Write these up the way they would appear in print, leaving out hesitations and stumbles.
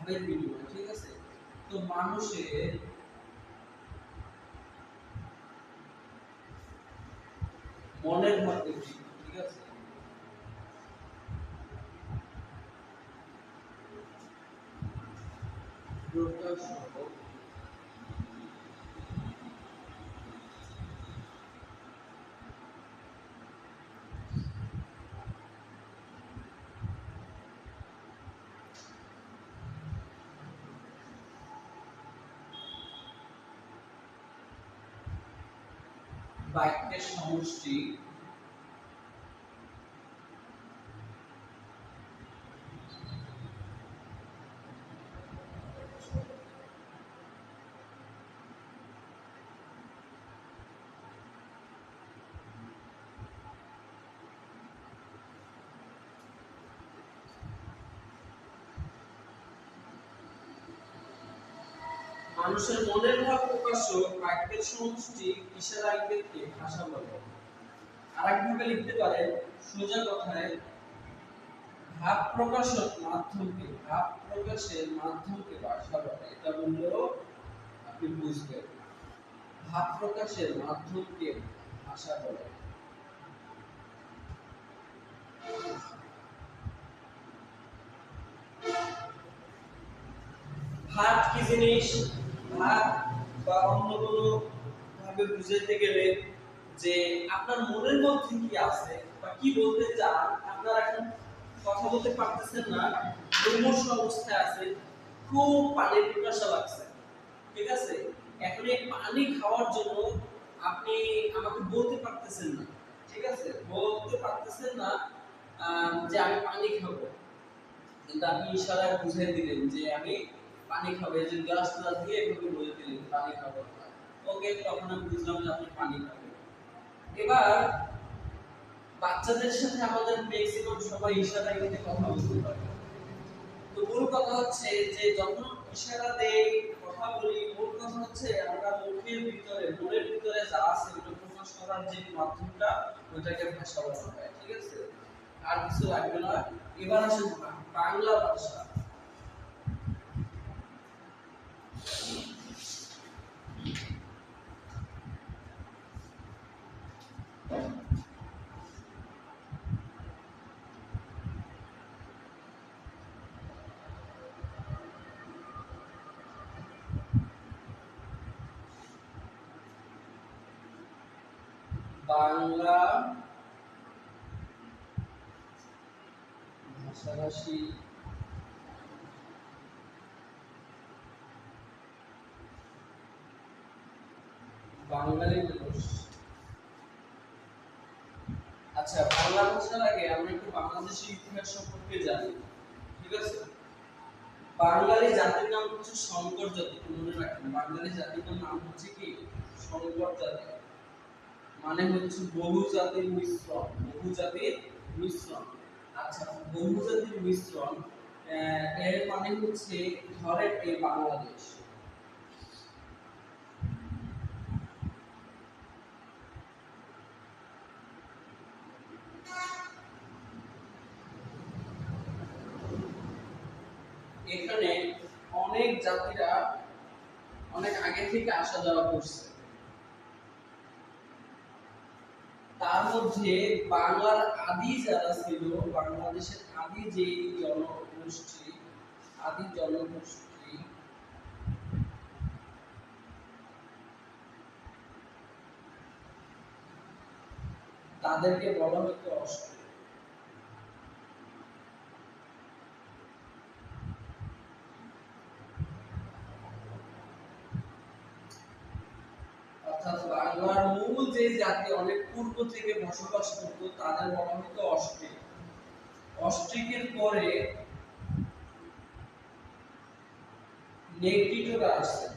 ভাবের বিনিময়, ঠিক আছে। তো মানুষের মনের ভাব বেশি, ঠিক আছে। প্রকাশ বাক্যের সমষ্টি মানুষের মনের ভাব প্রকাশ্য বাক্যের সমষ্টি ইশারা ইঙ্গিতকে ভাষা বলে। আরেকভাবে লিখতে পারেন সোজা কথায় ভাব প্রকাশের মাধ্যমকে ভাষা বলে। এটা বললেও আপনি বুঝবেন, ভাব প্রকাশের মাধ্যমকে ভাষা বলে। ভাব কি জিনিস? ভাব বা অন্য কোনো ভাবে বুঝাইতে গেলে যে আপনার মনের মধ্যে কি আছে বা কি বলতে চান, আপনারা এখন কথা বলতে পারতেছেন না, মুমূর্ষ অবস্থায় আছে, খুব পানির পিপাসা লাগছে, ঠিক আছে। এখন এই পানি খাওয়ার জন্য আপনি আমাকে বলতে পারতেছেন না, ঠিক আছে, বলতে পারতেছেন না যে আমি পানি খাবো, কিন্তু আপনি ইশারায় বুঝিয়ে দিলেন যে আমি পানি খাবো, এই যে গ্লাস দিয়ে এভাবে বলে দিলেন পানি খাবো। ওকে, তখন আমি বুঝলাম যে আপনি পানি খাবেন। এবার বাচ্চাদের সাথে আমাদের ম্যাক্সিমাম সবাই ইশারায় কিন্তু কথা বলতে পারে। তো মূল কথা হচ্ছে যে যখন ইশারা দেই, কথা বলি, মূল কথা হচ্ছে আমরা মুখের ভিতরে, মনের ভিতরে যা আছে ওটা প্রকাশ করার যে মাধ্যমটা, ওটাকে ভাষা বলা হয়, ঠিক আছে। আর কিছু লাগবে না। এবার আসেন বাংলা ভাষা। বাংলা ভাষাভাষী বাঙালি মানুষ। আচ্ছা, বাংলা ভাষার আগে আমরা একটু বাংলাদেশের ইতিহাস সম্পর্কে জানি, ঠিক আছে। বাঙালি জাতির নাম হচ্ছে শঙ্কর জাতি, মনে রাখবেন। বাঙালি জাতির নাম হচ্ছে কি? শঙ্কর জাতি। মানে হচ্ছে বহু জাতির মিশ্রণ, বহু জাতির মিশ্রণ। আচ্ছা, বহু জাতির মিশ্রণ এর মানে হচ্ছে ধরেন এই বাংলাদেশ, এখানে অনেক জাতিরা অনেক আগে থেকে আসা যাওয়া করছে। তার মধ্যে বাংলার আদি যারা ছিল, বাংলাদেশের আদি যে জনগোষ্ঠী, আদি জনগোষ্ঠী তাদেরকে বলা হতো অস্ট্রিয়া। অর্থাৎ বাংলার মূল যে জাতি অনেক পূর্ব থেকে বসবাস করত তাদের বলা হতো অস্ট্রিক। অস্ট্রিকের পরে নেগ্রিটোরা আসছে,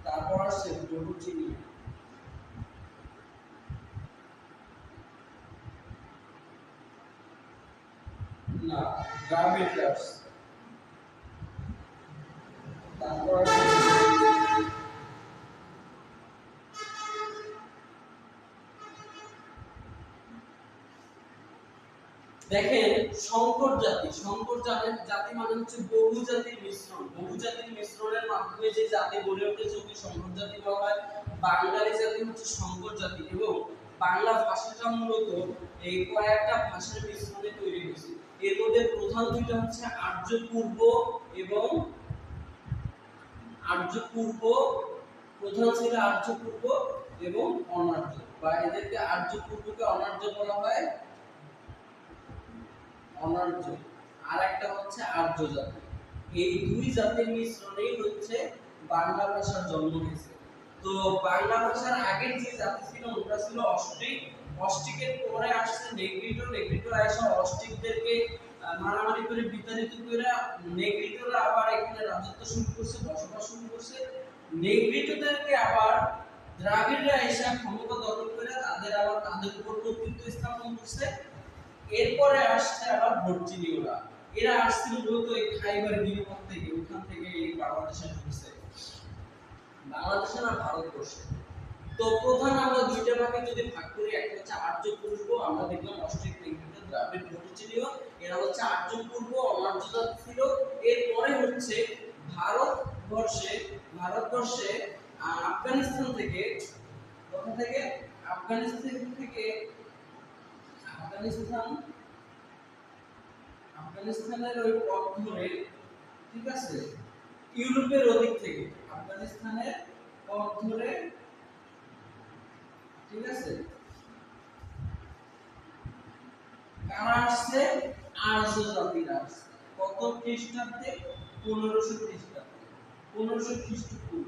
তারপর আসছে ব্রহ্মচিনিয়া, না দ্রাবিড়রা আসছে, তারপর আসছে দেখেন সংকর জাতি মানে হচ্ছে বহু জাতির মিশ্রণ, বহু জাতির মিশ্রণের মাধ্যমে যে জাতি গড়ে উঠেছে ওকে সংকর জাতি বলা হয়। বাঙালি জাতি হচ্ছে সংকর জাতি এবং বাংলা ভাষাটা মূলত এই কয়েকটা ভাষার মিশ্রণে তৈরি হয়েছে। এর মধ্যে প্রধান দুইটা হচ্ছে আর্য পূর্ব এবং আর্য পূর্ব, প্রধান ছিল আর্য পূর্ব এবং অনার্য, বা এদেরকে আর্য পূর্বকে অনার্য বলা হয়, অনার্য, আর একটা হচ্ছে আর্য জাতি। এই দুই জাতির মিশ্রণেই হচ্ছে বাংলা ভাষার জন্ম হয়েছে। তো বাংলা ভাষার আগের যে জাতি ছিল ওটা ছিল অস্ট্রিক, অস্ট্রিকের পরে আসছে নেগ্রিটো, নেগ্রিটো এসে অস্ট্রিকদেরকে মারামারি করে বিতাড়িত করে নেগ্রিটোরা আবার এখানে রাজত্ব শুরু করছে, বসবাস শুরু করছে। নেগ্রিটোদেরকে আবার দ্রাবিড়রা এসে ক্ষমতা দখল করে তাদের উপর কর্তৃত্ব স্থাপন করছে। এরপরে আসছে আবার ভর্জিনীয়রা, এরা আসছিল মূলত এই খাইবার গিরিপথ থেকে, ওখান থেকে এই বাংলাদেশে ঢুকছে, বাংলাদেশে না ভারতবর্ষে। তো প্রধান আমরা দুইটা ভাগে যদি ভাগ করি, একটা হচ্ছে আর্য পূর্ব, আমরা দেখলাম অস্ট্রিক, নেগ্রিটো, দ্রাবিড়, ভর্জিনীয়, এরা হচ্ছে আর্য পূর্ব অনার্য জাতি ছিল। এরপরে হচ্ছে ভারতবর্ষে ভারতবর্ষে আফগানিস্তান থেকে, কোথা থেকে, আফগানিস্তান থেকে, আফগানিস্তান আফগানিস্তানের ওই পথ ধরে, ঠিক আছে, ইউরোপের ওদিক থেকে আফগানিস্তানের পথ ধরে, ঠিক আছে, কারা আসছে, আর্য জাতিরা আসছে। কত খ্রিস্টাব্দে? 1500 খ্রিস্টাব্দে, 1500 খ্রিস্টপূর্ব,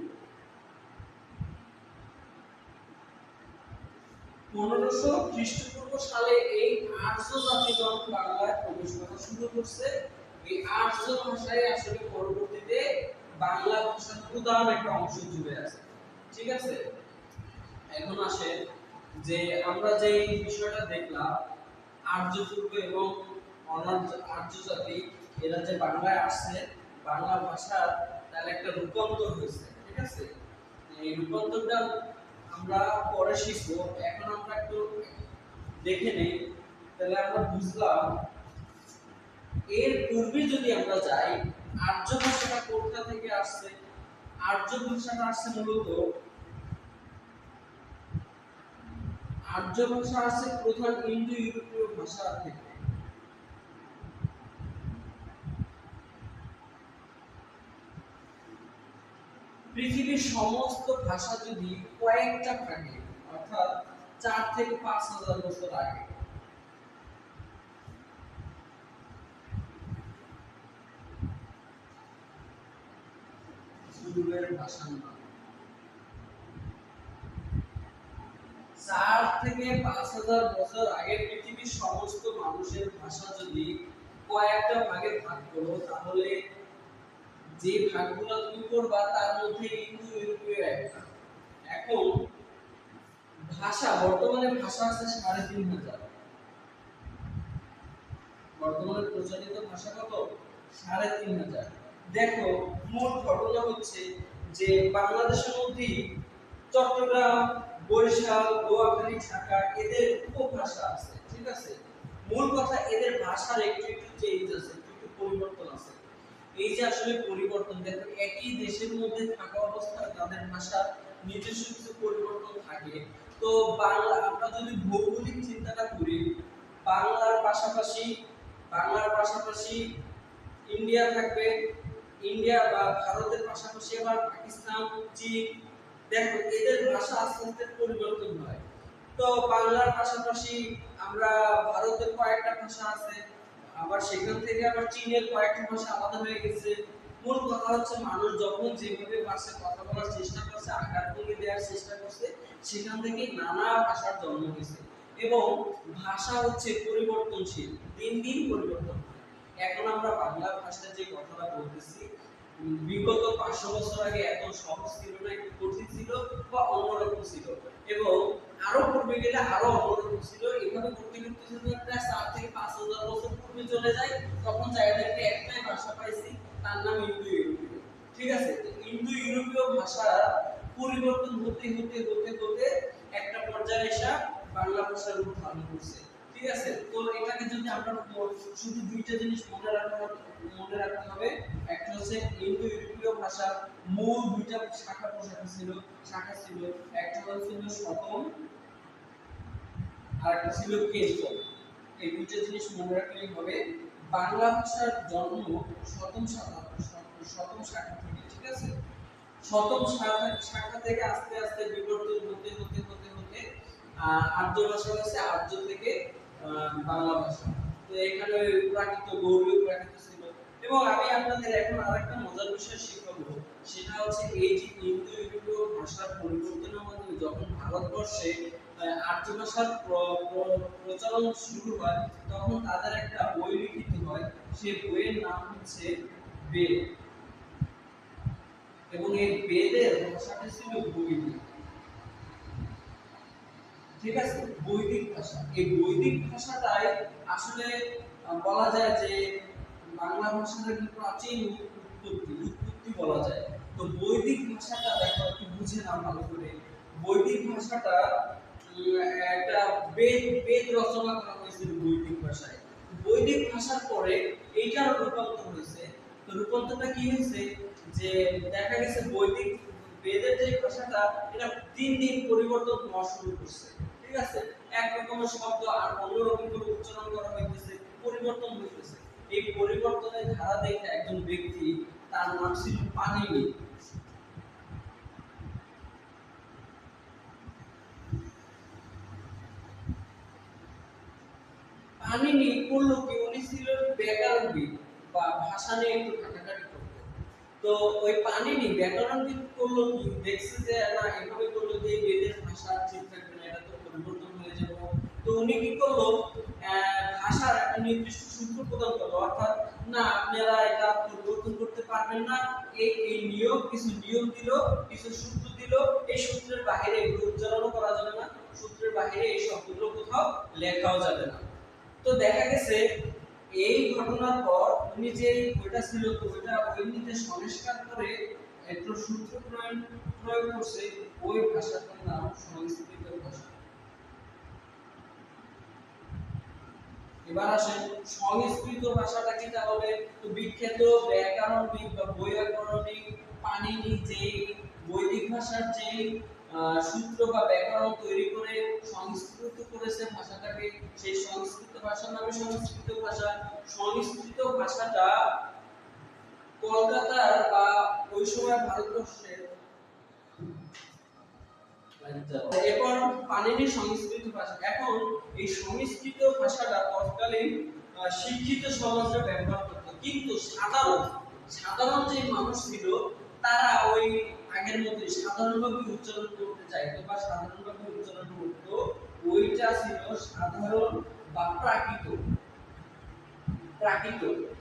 1500 খ্রিস্টপূর্ব সালে এই আর্য জাতিগণ বাংলায় প্রবেশ করা শুরু করছে। এই আর্য ভাষায় আসলে পরবর্তীতে বাংলা ভাষার প্রধান একটা অংশ জুড়ে আছে, ঠিক আছে। এখন আসে যে আমরা যে বিষয়টা দেখলাম, আর্য পূর্ব এবং আর্য জাতি এরা যে বাংলায় আসছে, বাংলা ভাষার তার একটা রূপান্তর হয়েছে, ঠিক আছে। এই রূপান্তরটা আমরা পরে শিখবো, এখন আমরা একটু দেখে নেই, তাহলে আমরা বুঝলাম। এর পূর্বে যদি আমরা যাই, আর্য ভাষাটা কোথা থেকে আসছে? আর্য ভাষাটা আসছে মূলত, আর্য ভাষা আসছে প্রধান ইন্দো ইউরোপীয় ভাষা থেকে। পৃথিবীর সমস্ত ভাষা যদি কয়েকটা ভাগে, অর্থাৎ 4 থেকে 5,000 বছর আগে, পূর্বের ভাষার নাম, 4 থেকে 5,000 বছর আগে পৃথিবীর সমস্ত মানুষের ভাষা যদি কয়েকটা ভাগে ভাগ করো, তাহলে যে ভাগগুলো তুমি করবা তার মধ্যে ইন্দো ইউরোপীয় একটা। এখন ভাষা, বর্তমানে ভাষা আছে 3,500, বর্তমানে প্রচলিত ভাষা কত? 3,500। দেখো, মূল ঘটনা হচ্ছে যে বাংলাদেশের মধ্যে চট্টগ্রাম, বরিশাল, নোয়াখালী, ঢাকা এদের উপভাষা আছে, ঠিক আছে। মূল কথা এদের ভাষার একটু একটু চেঞ্জ আছে, একটু একটু পরিবর্তন আছে। এই যে আসলে পরিবর্তন, দেখো একই দেশের মধ্যে থাকা অবস্থায় তাদের ভাষার নিজস্ব কিছু পরিবর্তন থাকে। তো বাংলা, আমরা যদি ভৌগোলিক চিন্তাটা করি, বাংলার পাশাপাশি বাংলার পাশাপাশি ইন্ডিয়া থাকবে, ইন্ডিয়া বা ভারতের পাশাপাশি আবার পাকিস্তান, চীন। দেখো এদের ভাষা আস্তে আস্তে পরিবর্তন হয়। তো বাংলার পাশাপাশি আমরা ভারতের কয়েকটা ভাষা আছে, আবার সেখান থেকে আবার চীনের কয়েকটা ভাষা আলাদা হয়ে গেছে। মূল কথা হচ্ছে মানুষ যখন যেভাবে ভাষায় কথা বলার চেষ্টা করছে, আকার ভঙ্গি দেওয়ার চেষ্টা করছে, সেখান থেকে নানা ভাষার জন্ম হয়েছে। এবং ভাষা হচ্ছে পরিবর্তনশীল, দিন দিন পরিবর্তন হয়। এখন আমরা বাংলা ভাষায় যে কথাটা বলতেছি, বিগত 500 বছর আগে এত সহজ ছিল না, একটু কঠিন ছিল বা অন্যরকম ছিল, এবং আরো পূর্বে গেলে আরো অন্যরকম ছিল। এভাবে করতে করতে যদি প্রায় 4 থেকে 5,000 বছর পূর্বে চলে যায়, তখন জায়গাটাকে একটাই ভাষা পাইছি, তার নাম ইন্দো ইউরোপীয়, ঠিক আছে। তো ইন্দো ইউরোপীয় ভাষা পরিবর্তন হতে হতে হতে হতে একটা পর্যায়ে এসে বাংলা ভাষার রূপ ধারণ করছে, ঠিক আছে। তো এটাকে যদি যদি আমরা শুধু দুইটা জিনিস মনে রাখতে হবে, একটা হচ্ছে ইন্দো ইউরোপীয় ভাষার মূল দুইটা শাখা ছিল, একটা ছিল শতম আর একটা ছিল কেশব। এই দুইটা জিনিস মনে রাখলেই হবে। বাংলা ভাষার জন্ম শতম শাখা থেকে, ঠিক আছে? শতম শাখা থেকে আস্তে আস্তে বিবর্তন হতে আর্য ভাষা হয়েছে, আর্য থেকে বাংলা ভাষা। তো এখানে প্রাকৃত গৌড়ীয় প্রাকৃত ছিল। এবং আমি আপনাদের এখন আরেকটা মজার বিষয় শিখাবো, সেটা হচ্ছে এই যে ইন্দো ইউরোপীয় ভাষার পরিবর্তনের মাধ্যমে যখন ভারতবর্ষে আর্য ভাষার প্রচলন শুরু হয়, তখন তাদের একটা বই লিখিত হয়। সেই বইয়ের নাম হচ্ছে বেদ। এবং এই বেদের ভাষাটা ছিল বৈদিক, ঠিক আছে? বৈদিক ভাষা। এই বৈদিক ভাষাটাই আসলে বলা যায় যে বাংলা ভাষার একটা প্রাচীন উৎপত্তি বলা যায়। তো বৈদিক ভাষাটা দেখো একটু বুঝে নাও ভালো করে। বৈদিক ভাষাটা একটা বেদ রচনা করা হয়েছিল বৈদিক ভাষায়। বৈদিক ভাষার পরে এইটার রূপান্তর হয়েছে। তো রূপান্তরটা কি হয়েছে, যে দেখা গেছে বেদের যে ভাষাটা, এটা দিন দিন পরিবর্তন হওয়া শুরু করছে, ঠিক আছে? এক রকমের শব্দ আর অন্য রকম করে উচ্চারণ করা হইতেছে, পরিবর্তন হইতেছে। এই পরিবর্তনের ধারা দেখে একজন ব্যক্তি, তার নাম ছিল পাণিনি। পাণিনি করলো কি, উনি ছিল ব্যাকরণবিদ বা ভাষা নিয়ে একটু ঘাটাঘাটি করতো। তো ওই পাণিনি ব্যাকরণবিদ করলো কি, দেখছে যে না এভাবে করলে যে বেদের ভাষা ঠিক থাকবে না, এটা তো পরিবর্তন হয়ে যাবে। তো উনি কি করলো, ভাষার একটা নির্দিষ্ট সূত্র প্রদান করলো, অর্থাৎ না আপনারা এটা পরিবর্তন করতে পারবেন না, এই কিছু নিয়ম দিল, কিছু সূত্র দিল, এই সূত্রের বাইরে এগুলো উচ্চারণ করা যাবে না, সূত্রের বাইরে এই শব্দগুলো কোথাও লেখাও যাবে না। তো দেখা গেছে এই ঘটনার পর উনি যে ওইটা ছিল, তো ওইটা এমনিতে সংস্কার করে একটু সূত্র প্রয়োগ করছে। ওই ভাষাটার নাম সংস্কৃত ভাষা। এবার আসেন সংস্কৃত ভাষাটা কি, তাহলে তো বিখ্যাত ব্যাকরণবিদ বা বৈয়াকরণিক পাণিনি যে বৈদিক ভাষার যে সূত্র বা ব্যাকরণ তৈরি করে সংস্কৃত করেছে ভাষাটাকে, সেই সংস্কৃত ভাষার নামে সংস্কৃত ভাষা। সংস্কৃত ভাষাটা কলকাতার বা ওই সময় ভারতবর্ষের, এরপর পাণিনির সংস্কৃত ভাষা। এখন এই সংস্কৃত ভাষাটা তৎকালীন শিক্ষিত সমাজে ব্যবহার করত, কিন্তু সাধারণ যে মানুষ ছিল, তারা ওই আগের মতো সাধারণভাবে উচ্চারণ করতে চাইতো বা সাধারণভাবে উচ্চারণ করতো। ওইটা ছিল সাধারণ বা প্রাকৃত।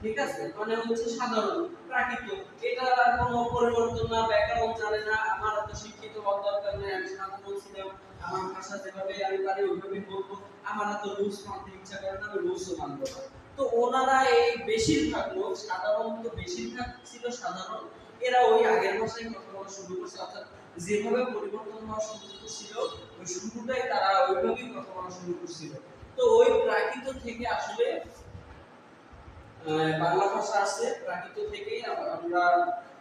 ঠিক আছে, মানে হচ্ছে সাধারণ প্রাকৃত। এটা কোনো পরিবর্তন না, ব্যাকরণ জানে না, আমার এত শিক্ষিত হওয়ার দরকার নেই, আমি সাধারণ ছিলাম, আমার ভাষা যেভাবে আমি পারি ওইভাবে বলবো, আমার এত রুলস মানতে ইচ্ছা করে না, আমি রুলসও মানবো না। তো ওনারা এই বেশিরভাগ লোক, সাধারণত বেশিরভাগ ছিল সাধারণ, এরা ওই আগের ভাষায় কথা বলা শুরু করছে, অর্থাৎ যেভাবে পরিবর্তন হওয়া শুরু করছিল ওই শুরুটাই তারা ওইভাবেই কথা বলা শুরু করছিল। তো ওই প্রাকৃত থেকে আসলে বাংলা ভাষা আছে, প্রাকৃত থেকেই আমরা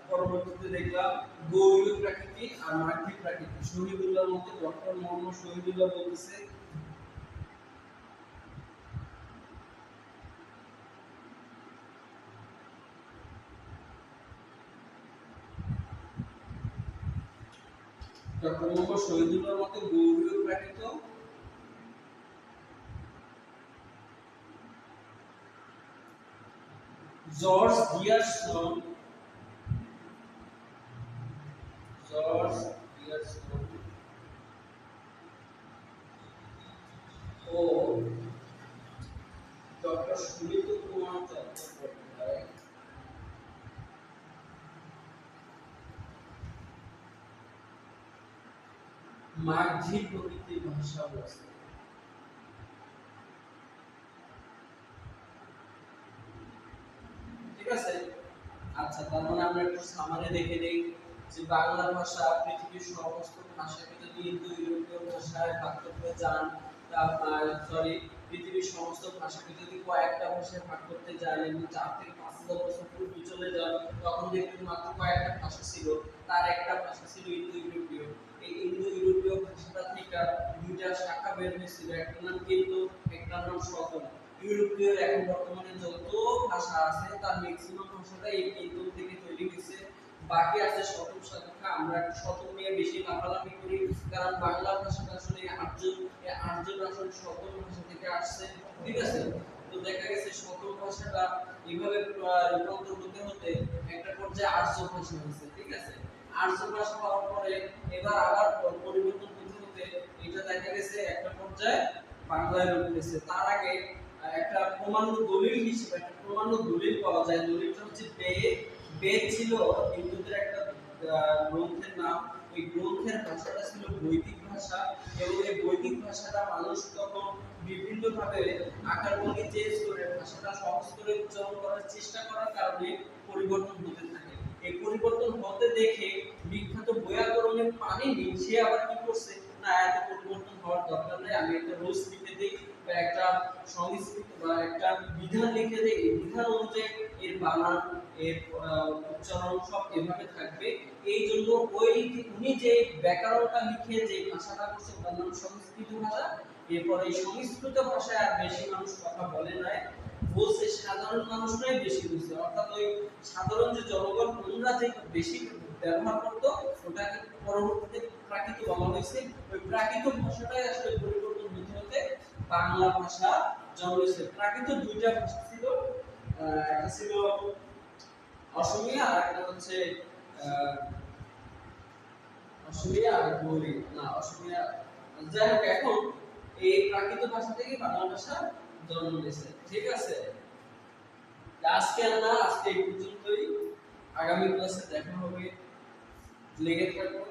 পরবর্তীতে দেখলাম গৌড়ীয় প্রাকৃতি আর মাগধী প্রাকৃতি। শহীদুল্লাহর মতে, ডক্টর মোহাম্মদ শহীদুল্লাহ বলতেছে মতে গৌড়ীয় প্রাকৃত, জর্জ ডিয়ারসন ও ডক্টর সুনীত কুমার চট্টোপাধ্যায় মাগধী প্রকৃতির ভাষা বলছে। ঠিক আছে, আচ্ছা, তার মানে আমরা একটু সামারি দেখে নেই যে বাংলা ভাষা পৃথিবীর সমস্ত ভাষাকে যদি ইন্দো ইউরোপীয় ভাষায় ভাগ করতে যান, সরি পৃথিবীর সমস্ত ভাষাকে যদি কয়েকটা ভাষায় ভাগ করতে যান এবং 4 থেকে 5 হাজার বছর পূর্বে চলে যান, তখন দেখবেন মাত্র কয়েকটা ভাষা ছিল। তার একটা ভাষা ছিল ইন্দো ইউরোপীয়। এই ইন্দো ইউরোপীয় ভাষাটা থেকে দুইটা শাখা বের হয়েছিল, একটার নাম কিন্তু, একটার নাম শতম। ইউরোপীয় এখন বর্তমানে যত ভাষা আছে তার ম্যাক্সিমাম ভাষাটা এই কিন্তু থেকে তৈরি হয়েছে। বাকি আছে শতম শাখা। আমরা একটু শতম নিয়ে বেশি লাফালাফি করি, কারণ বাংলা ভাষাটা আসলে আর্য আসলে শতম ভাষা থেকে আসছে, ঠিক আছে। তো দেখা গেছে শতম ভাষাটা এইভাবে রূপান্তর হতে হতে একটা পর্যায়ে আর্য ভাষা হয়েছে, ঠিক আছে। আর্য ভাষা হওয়ার পরে এবার আবার পরিবর্তন হতে হতে এটা দেখা গেছে একটা পর্যায়ে বাংলায় রূপ নিয়েছে। তার আগে একটা প্রমাণ্য দলিল হিসেবে একটা প্রমাণ্য দলিল পাওয়া যায়। দলিলটা হচ্ছে বেদ ছিল হিন্দুদের একটা গ্রন্থের নাম। ওই গ্রন্থের ভাষাটা ছিল বৈদিক ভাষা, এবং এই বৈদিক ভাষাটা মানুষ তখন বিভিন্ন ভাবে আকার ভঙ্গি চেঞ্জ করে ভাষাটা সহজ করে উচ্চারণ করার চেষ্টা করার কারণে পরিবর্তন হতে থাকে। এই পরিবর্তন হতে দেখে বিখ্যাত বৈয়াকরণের পাণিনি সে আবার কি করছে, না এত পরিবর্তন হওয়ার দরকার নেই, আমি একটা রুলস লিখে দিই বা একটা সংস্কৃত বা একটা বিধান লিখে দিই, এই বিধান অনুযায়ী এর বানান, এর উচ্চারণ সব এভাবে থাকবে। এই জন্য উনি যে ব্যাকরণটা লিখে যে ভাষাটা করছে তার নাম সংস্কৃত ভাষা। এরপর এই সংস্কৃত ভাষায় আর বেশি মানুষ কথা বলে নাই, বলছে সাধারণ মানুষরাই বেশি বুঝছে, অর্থাৎ ওই সাধারণ যে জনগণ ওনারা যে বেশি ব্যবহার করতো ওটাকে পরবর্তীতে প্রাকৃত বলা হয়েছে। ওই প্রাকৃত ভাষাটাই আসলে পরিবর্তন হতে হতে বাংলা ভাষা জন্মেছে। প্রাকৃত দুইটা ভাষা ছিল, একটা ছিল অসমীয়া আর একটা হচ্ছে অসমীয়া আর গৌড়ি, না অসমীয়া, যাই হোক এখন এই প্রাকৃত ভাষা থেকে বাংলা ভাষা জন্ম নিয়েছে, ঠিক আছে। আজকে এই পর্যন্তই। আগামী ক্লাসে দেখা হবে, লেগে থাকো।